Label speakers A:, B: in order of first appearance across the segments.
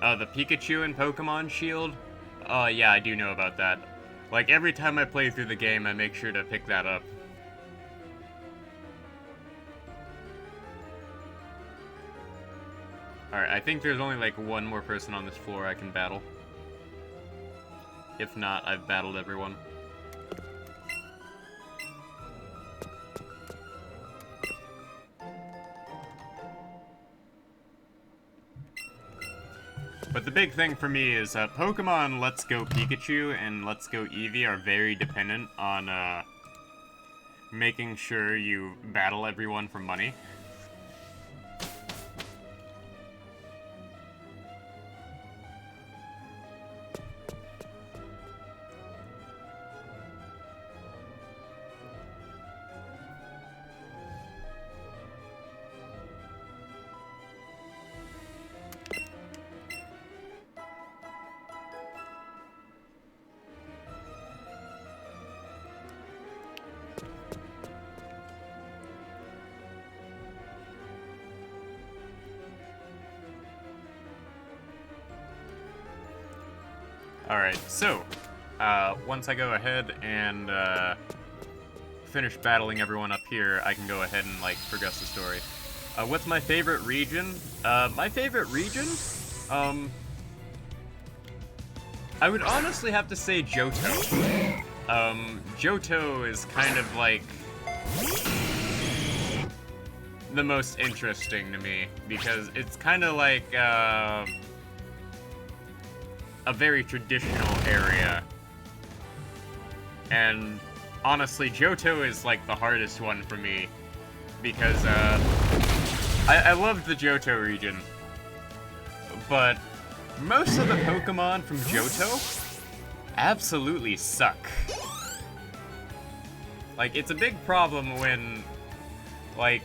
A: The Pikachu and Pokemon Shield? Yeah, I do know about that. Like, every time I play through the game, I make sure to pick that up. Alright, I think there's only, like, one more person on this floor I can battle. If not, I've battled everyone. But the big thing for me is Pokemon Let's Go Pikachu and Let's Go Eevee are very dependent on making sure you battle everyone for money. Alright, so, once I go ahead and, finish battling everyone up here, I can go ahead and, like, progress the story. What's my favorite region? My favorite region? I would honestly have to say Johto. Johto is kind of, like, the most interesting to me, because it's kind of like, a very traditional area. And honestly, Johto is like the hardest one for me because I love the Johto region, but most of the Pokemon from Johto absolutely suck. Like, it's a big problem when, like,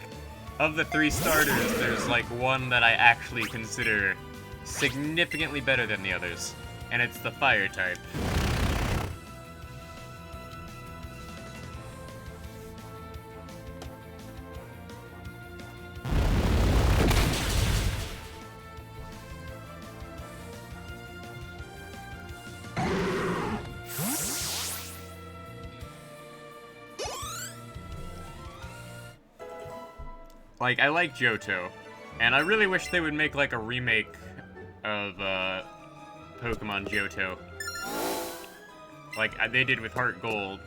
A: of the 3 starters, there's like one that I actually consider significantly better than the others. And it's the fire type. Like, I like Johto, and I really wish they would make like a remake of Pokemon Johto, like they did with Heart Gold.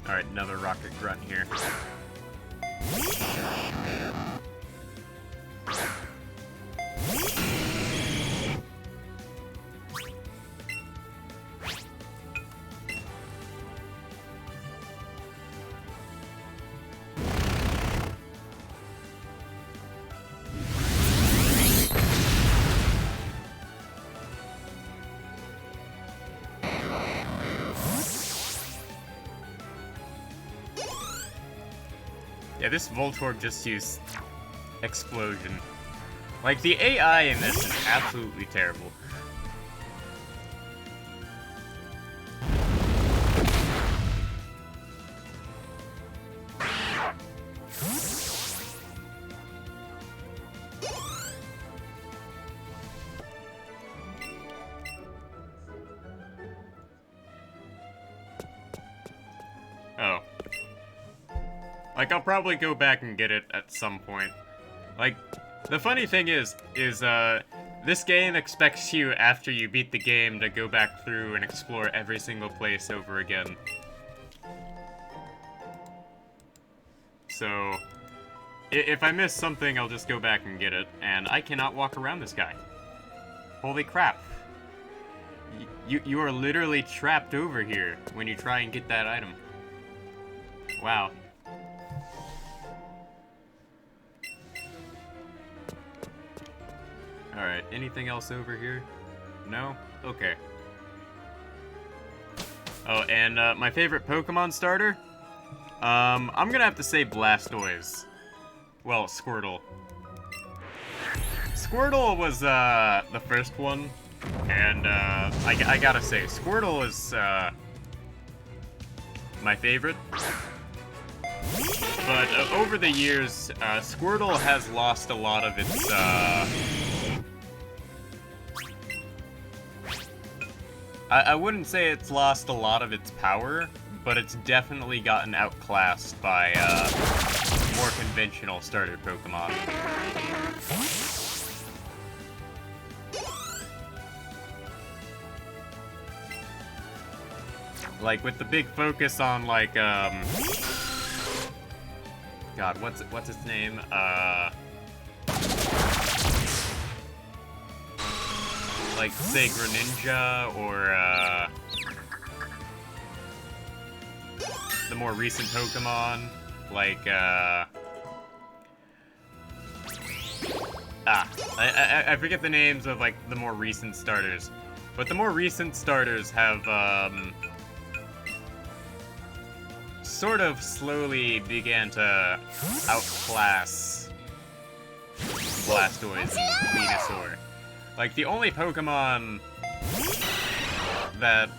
A: Alright, another rocket grunt here. Yeah, this Voltorb just used Explosion. Like, the AI in this is absolutely terrible. Oh. Like, I'll probably go back and get it at some point. Like, the funny thing is this game expects you, after you beat the game, to go back through and explore every single place over again. So, if I miss something, I'll just go back and get it, and I cannot walk around this guy. Holy crap. You are literally trapped over here when you try and get that item. Wow. Alright, anything else over here? No? Okay. Oh, and my favorite Pokemon starter? I'm gonna have to say Blastoise. Well, Squirtle. Squirtle was the first one, and I gotta say, Squirtle is my favorite. But over the years, Squirtle has lost a lot of its I wouldn't say it's lost a lot of its power, but it's definitely gotten outclassed by more conventional starter Pokemon. Like, with the big focus on, like, God, what's its name? Like, say, Greninja, or, the more recent Pokemon, like, I forget the names of, like, the more recent starters, but the more recent starters have, sort of slowly began to outclass Blastoise and Venusaur. Like, the only Pokemon that...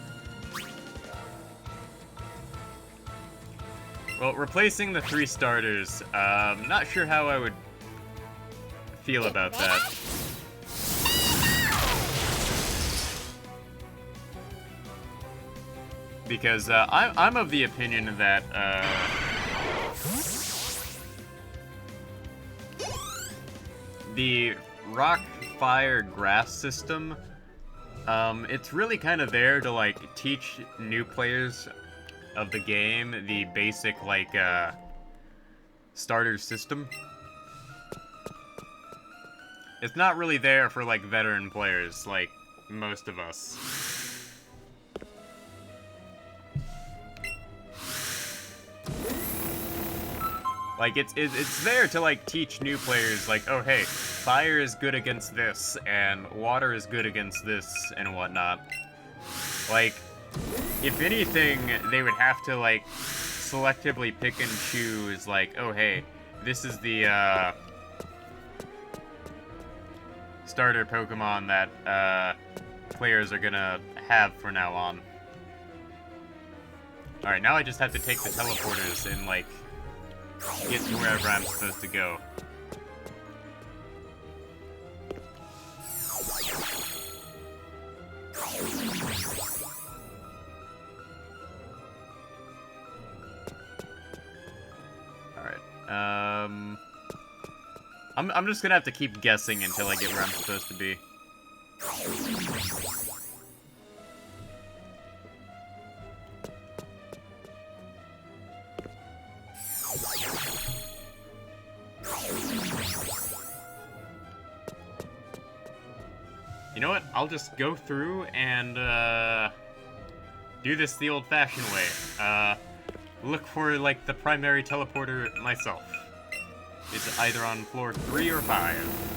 A: Well, replacing the 3 starters, not sure how I would feel about that. Because, I'm of the opinion that, the rock, fire, grass system, it's really kind of there to, like, teach new players of the game the basic, like, starter system. It's not really there for, like, veteran players, like most of us. Like, it's there to, like, teach new players, like, oh, hey, fire is good against this, and water is good against this, and whatnot. Like, if anything, they would have to, like, selectively pick and choose, like, oh, hey, this is the, starter Pokemon that, players are gonna have from now on. Alright, now I just have to take the teleporters and, like, get to wherever I'm supposed to go. Alright, I'm just gonna have to keep guessing until I get where I'm supposed to be. You know what? I'll just go through and, do this the old-fashioned way. Look for, like, the primary teleporter myself. It's either on floor 3 or 5.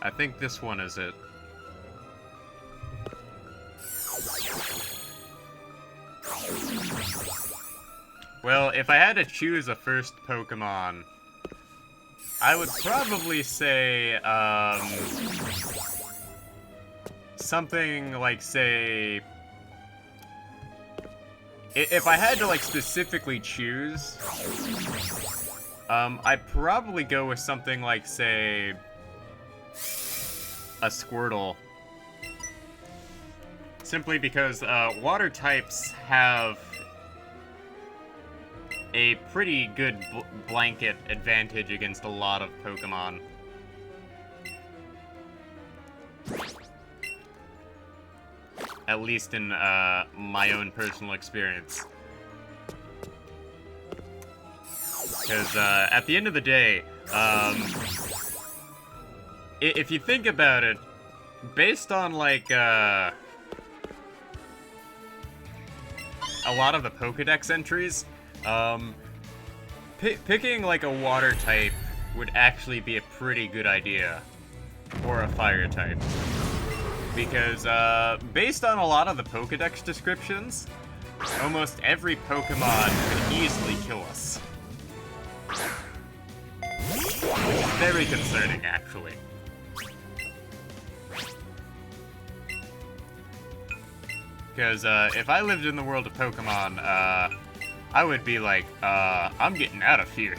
A: I think this one is it. Well, if I had to choose a first Pokemon, I would probably say, something like, say... If I had to, like, specifically choose, I'd probably go with something like, say... a Squirtle. Simply because, water types have a pretty good blanket advantage against a lot of Pokemon. At least in, my own personal experience. Because, at the end of the day, If you think about it, based on, like, a lot of the Pokedex entries, picking, like, a water type would actually be a pretty good idea. Or a fire type. Because, based on a lot of the Pokedex descriptions, almost every Pokemon could easily kill us. Which is very concerning, actually. Because, if I lived in the world of Pokemon, I would be like, I'm getting out of here.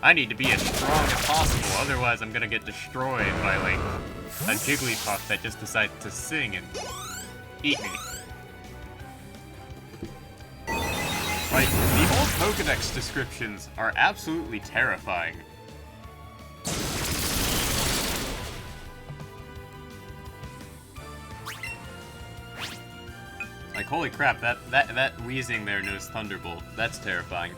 A: I need to be as strong as possible, otherwise I'm gonna get destroyed by, like, a Jigglypuff that just decides to sing and eat me. Like, the old Pokedex descriptions are absolutely terrifying. Like, holy crap, that wheezing there knows Thunderbolt. That's terrifying.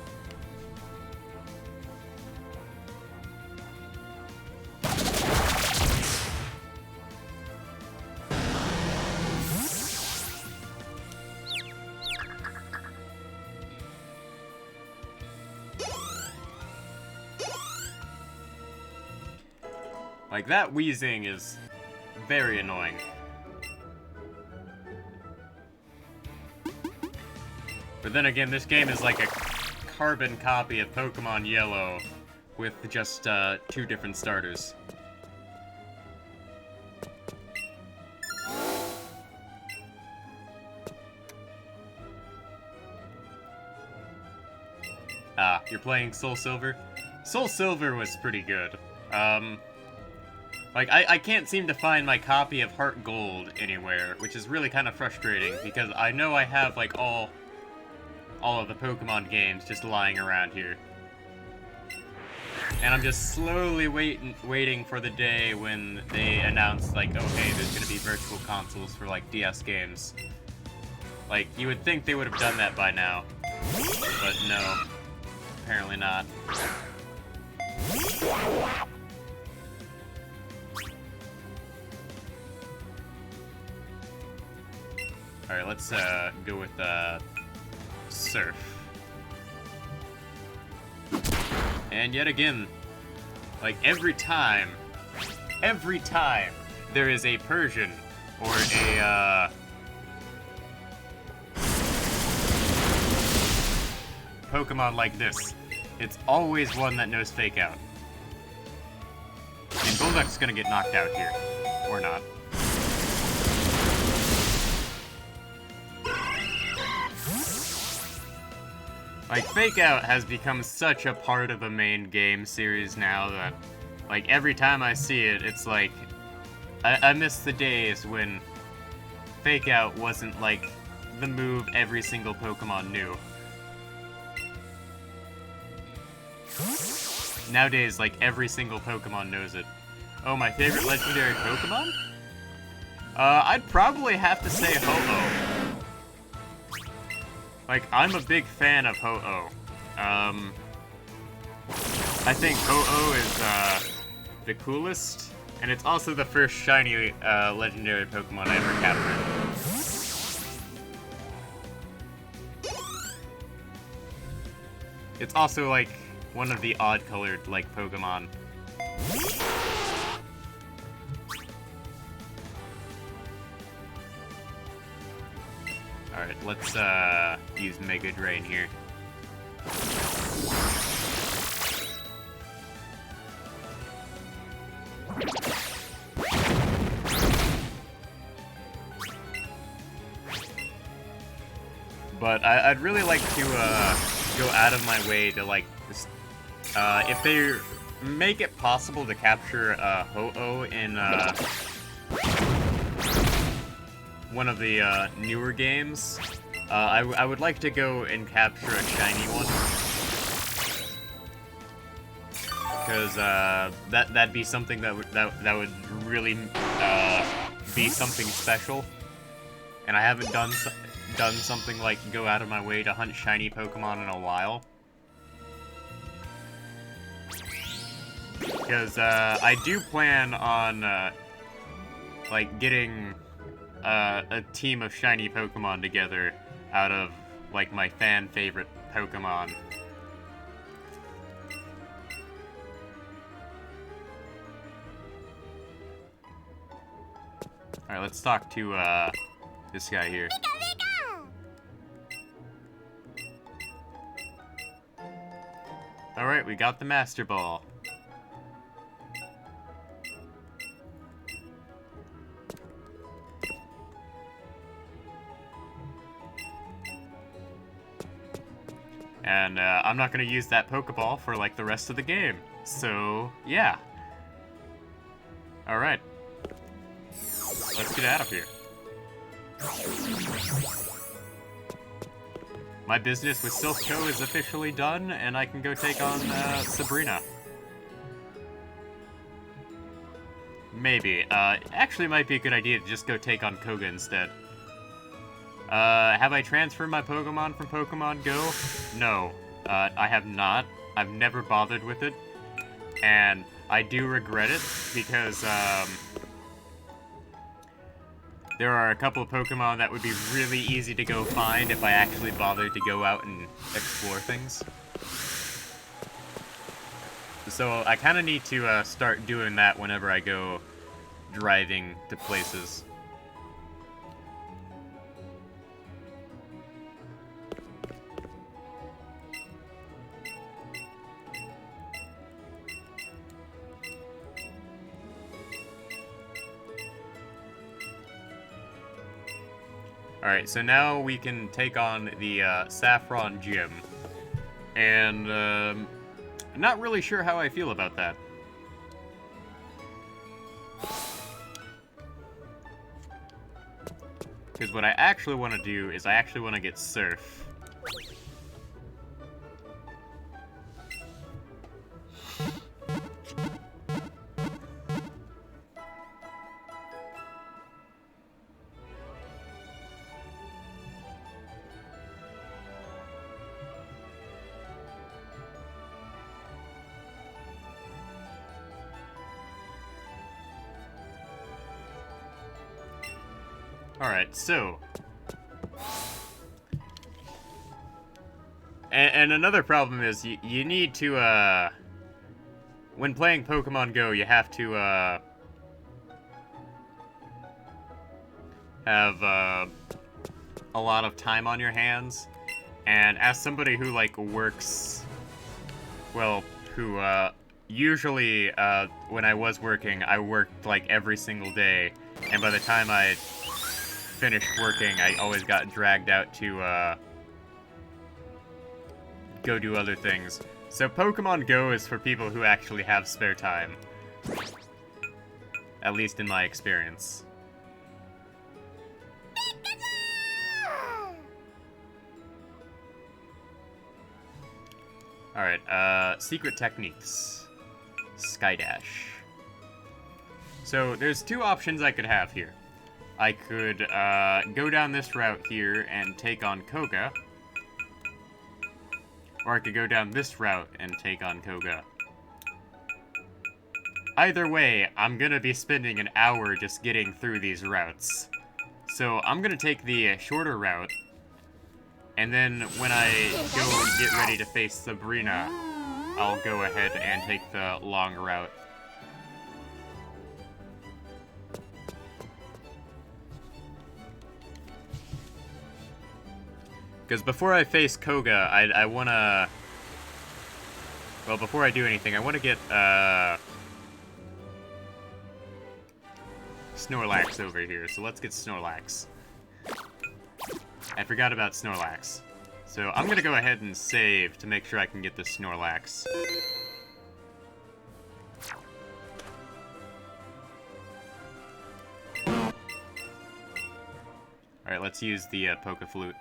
A: Like, that wheezing is very annoying. But then again, this game is like a carbon copy of Pokemon Yellow with just, 2 different starters. Ah, you're playing Soul Silver? Soul Silver was pretty good. Like, I can't seem to find my copy of Heart Gold anywhere, which is really kind of frustrating, because I know I have, like, all of the Pokemon games just lying around here. And I'm just slowly waiting for the day when they announce, like, oh, hey, there's gonna be virtual consoles for, like, DS games. Like, you would think they would have done that by now. But no. Apparently not. Alright, let's go with Silph. And yet again, like every time there is a Persian or a Pokemon like this, it's always one that knows Fake Out. And Golduck's gonna get knocked out here. Or not. Like, Fake Out has become such a part of the main game series now that, like, every time I see it, it's like, I miss the days when Fake Out wasn't, like, the move every single Pokemon knew. Nowadays, like, every single Pokemon knows it. Oh, my favorite legendary Pokemon? I'd probably have to say Ho-Oh. Like, I'm a big fan of Ho-Oh. I think Ho-Oh is, the coolest, and it's also the first shiny, legendary Pokemon I ever captured. It's also, like, one of the odd-colored, like, Pokemon. Alright, let's, use Mega Drain here. But I'd really like to, go out of my way to, like, if they make it possible to capture, Ho-Oh in, one of the, newer games, I would like to go and capture a shiny one. Because, that'd be something that would really, be something special. And I haven't done something like go out of my way to hunt shiny Pokemon in a while. Because I do plan on like getting a team of shiny Pokemon together out of like my fan favorite Pokemon. Alright, let's talk to this guy here. Alright, we got the Master Ball. And I'm not going to use that Pokeball for like the rest of the game. So, yeah. Alright. Let's get out of here. My business with Silph Co. is officially done, and I can go take on Sabrina. Maybe. Actually might be a good idea to just go take on Koga instead. Have I transferred my Pokemon from Pokemon Go? No. I have not. I've never bothered with it. And I do regret it, because, there are a couple of Pokemon that would be really easy to go find if I actually bothered to go out and explore things. So I kind of need to start doing that whenever I go driving to places. Alright, so now we can take on the Saffron Gym. And I'm not really sure how I feel about that. Because what I actually want to do is I actually want to get Surf. Alright, so... And another problem is you need to, when playing Pokemon Go, you have to, have, a lot of time on your hands. And as somebody who, like, works... Well, who, usually, when I was working, I worked, like, every single day. And by the time I finished working, I always got dragged out to, go do other things. So Pokemon Go is for people who actually have spare time. At least in my experience. Alright, secret techniques. Skydash. So there's two options I could have here. I could go down this route here and take on Koga. Or I could go down this route and take on Koga. Either way, I'm gonna be spending an hour just getting through these routes. So I'm gonna take the shorter route, and then when I go and get ready to face Sabrina, I'll go ahead and take the long route. Because before I face Koga, I want to... Well, before I do anything, I want to get, Snorlax over here. So let's get Snorlax. I forgot about Snorlax. So I'm going to go ahead and save to make sure I can get the Snorlax. Alright, let's use the Poke-Flute.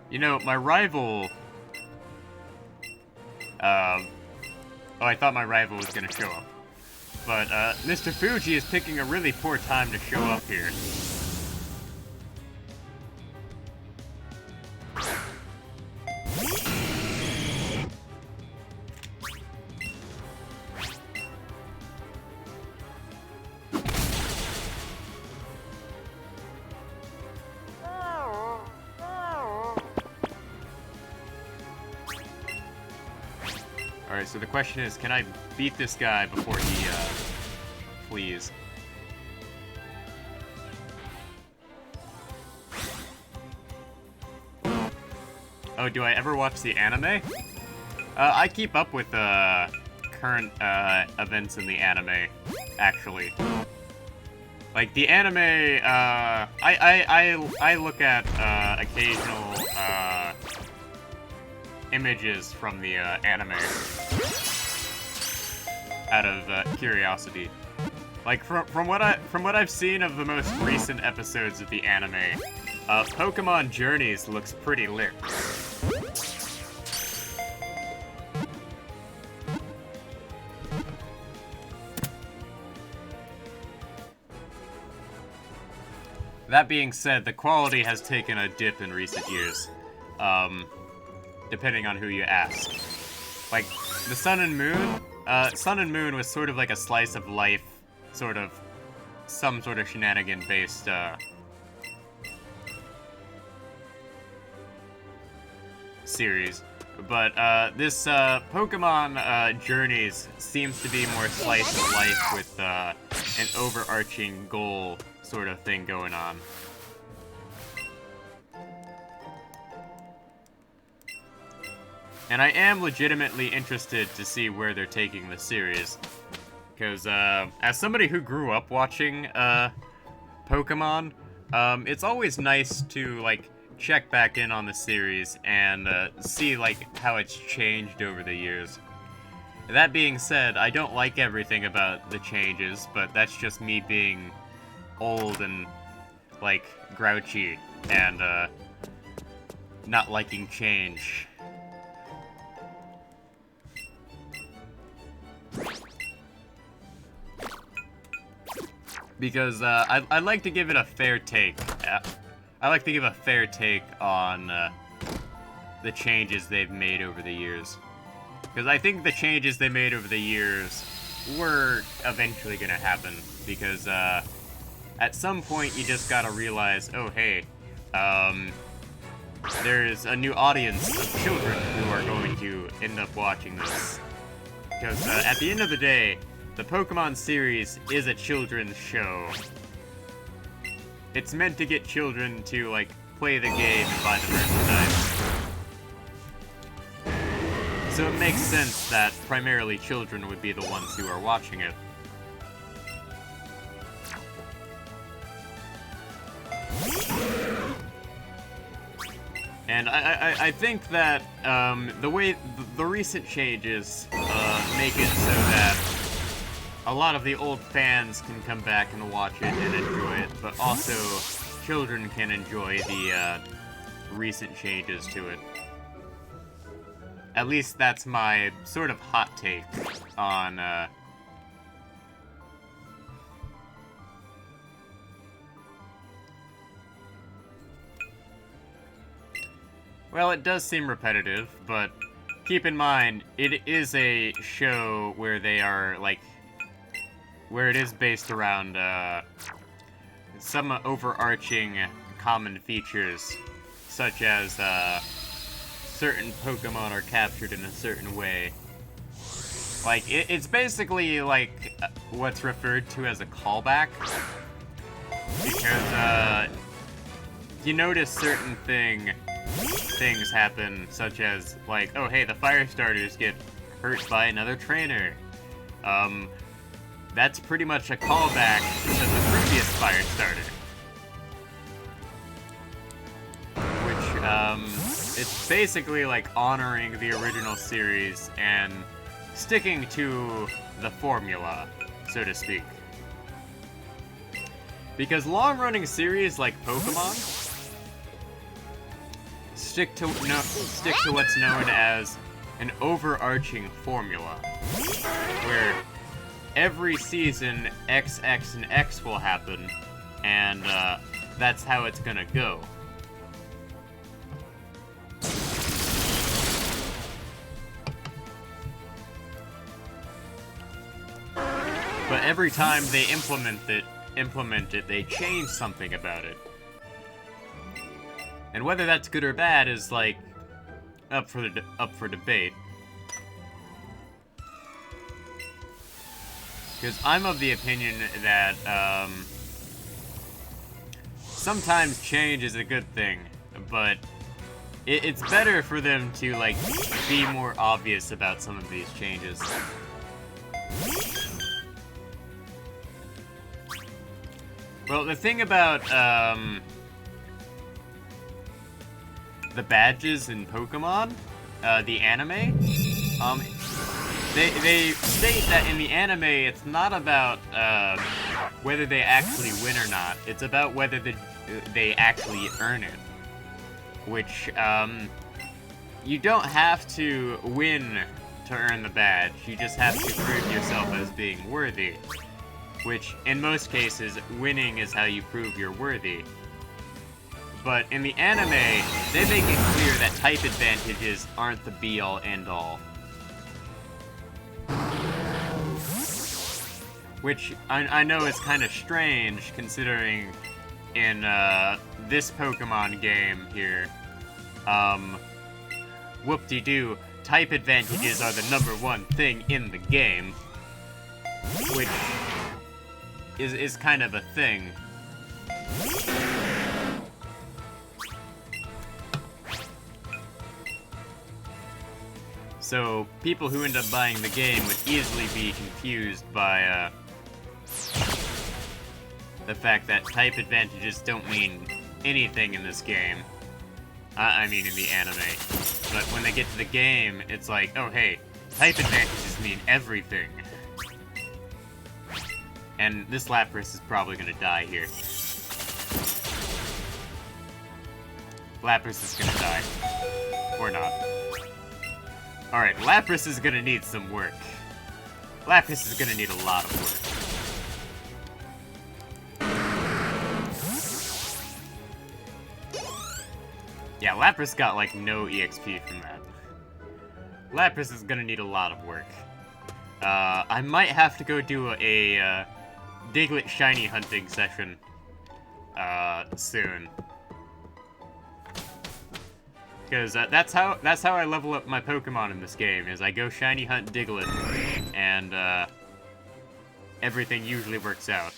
A: You know, my rival Oh, I thought my rival was gonna show up. But, Mr. Fuji is picking a really poor time to show up here. Alright, so the question is, can I beat this guy before he, flees? Oh, do I ever watch the anime? I keep up with, current, events in the anime, actually. Like, the anime, I look at, occasional, images from the anime out of curiosity. Like from what I've seen of the most recent episodes of the anime, Pokemon Journeys looks pretty lit. That being said, the quality has taken a dip in recent years. Depending on who you ask. Like, the Sun and Moon was sort of like a slice of life, some sort of shenanigan-based, series. But, this, Pokemon, Journeys seems to be more slice of life with, an overarching goal sort of thing going on. And I am legitimately interested to see where they're taking the series. Because, as somebody who grew up watching, Pokemon, it's always nice to, like, check back in on the series and, see, like, how it's changed over the years. That being said, I don't like everything about the changes, but that's just me being old and, like, grouchy and, not liking change. Because, I like to give it a fair take. I like to give a fair take on, the changes they've made over the years. Because I think the changes they made over the years were eventually gonna happen. Because, at some point you just gotta realize, oh hey, there's a new audience of children who are going to end up watching this. Because, at the end of the day, the Pokemon series is a children's show. It's meant to get children to, like, play the game and buy the merchandise. So it makes sense that primarily children would be the ones who are watching it. And I think that, the recent changes, make it so that a lot of the old fans can come back and watch it and enjoy it, but also children can enjoy the, recent changes to it. At least that's my sort of hot take on, Well, it does seem repetitive, but keep in mind, it is a show where they are, like, where it is based around, some overarching common features, such as, certain Pokemon are captured in a certain way. Like, it's basically, like, what's referred to as a callback, because, you notice certain things happen, such as, like, oh hey, the fire starters get hurt by another trainer. That's pretty much a callback to the previous fire starter. Which, it's basically like honoring the original series and sticking to the formula, so to speak. Because long-running series like Pokemon stick to what's known as an overarching formula where every season X, X, and X will happen, and that's how it's gonna go. But every time they implement it, they change something about it. And whether that's good or bad is, like, up for debate. Because I'm of the opinion that, sometimes change is a good thing, but it's better for them to, like, be more obvious about some of these changes. Well, the thing about, the badges in Pokemon, the anime, they state that in the anime, it's not about, whether they actually win or not. It's about whether they actually earn it. Which, you don't have to win to earn the badge. You just have to prove yourself as being worthy. Which, in most cases, winning is how you prove you're worthy. But in the anime, they make it clear that type advantages aren't the be-all, end-all. Which, I know is kind of strange, considering in, this Pokemon game here, whoop-de-doo, type advantages are the #1 thing in the game. Which is kind of a thing. So, people who end up buying the game would easily be confused by, the fact that type advantages don't mean anything in this game. I mean in the anime. But when they get to the game, it's like, oh hey, type advantages mean everything. And this Lapras is probably gonna die here. Lapras is gonna die. Or not. Alright, Lapras is gonna need some work. Lapras is gonna need a lot of work. Yeah, Lapras got, like, no EXP from that. Lapras is gonna need a lot of work. I might have to go do a, Diglett shiny hunting session, soon. Because, that's how I level up my Pokemon in this game, is I go shiny hunt Diglett, and, everything usually works out.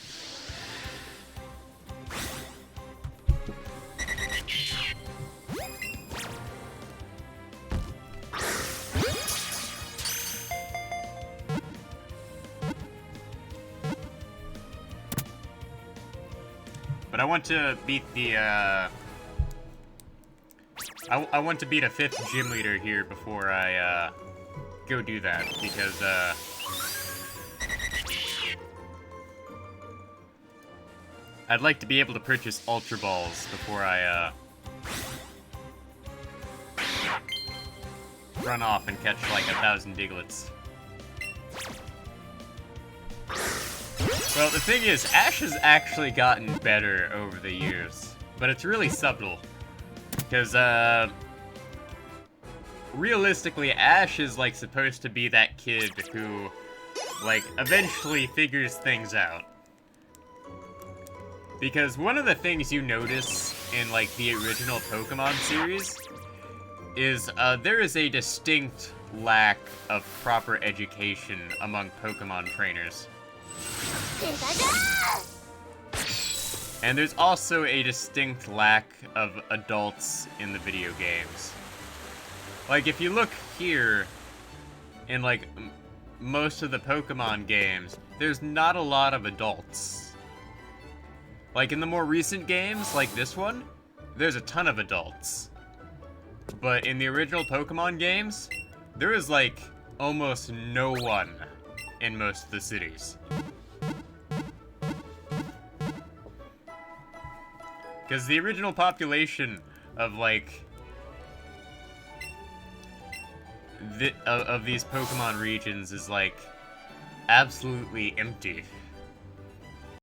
A: But I want to beat the, I want to beat a 5th gym leader here before I, go do that, because, I'd like to be able to purchase Ultra Balls before I, run off and catch, like, 1,000 Digletts. Well, the thing is, Ash has actually gotten better over the years, but it's really subtle. Because, realistically, Ash is, like, supposed to be that kid who, like, eventually figures things out. Because one of the things you notice in, like, the original Pokemon series is, there is a distinct lack of proper education among Pokemon trainers. And there's also a distinct lack of adults in the video games. Like, if you look here, in, like, most of the Pokemon games, there's not a lot of adults. Like, in the more recent games, like this one, there's a ton of adults. But in the original Pokemon games, there is, like, almost no one in most of the cities. Because the original population of, like, of these Pokemon regions is, like, absolutely empty.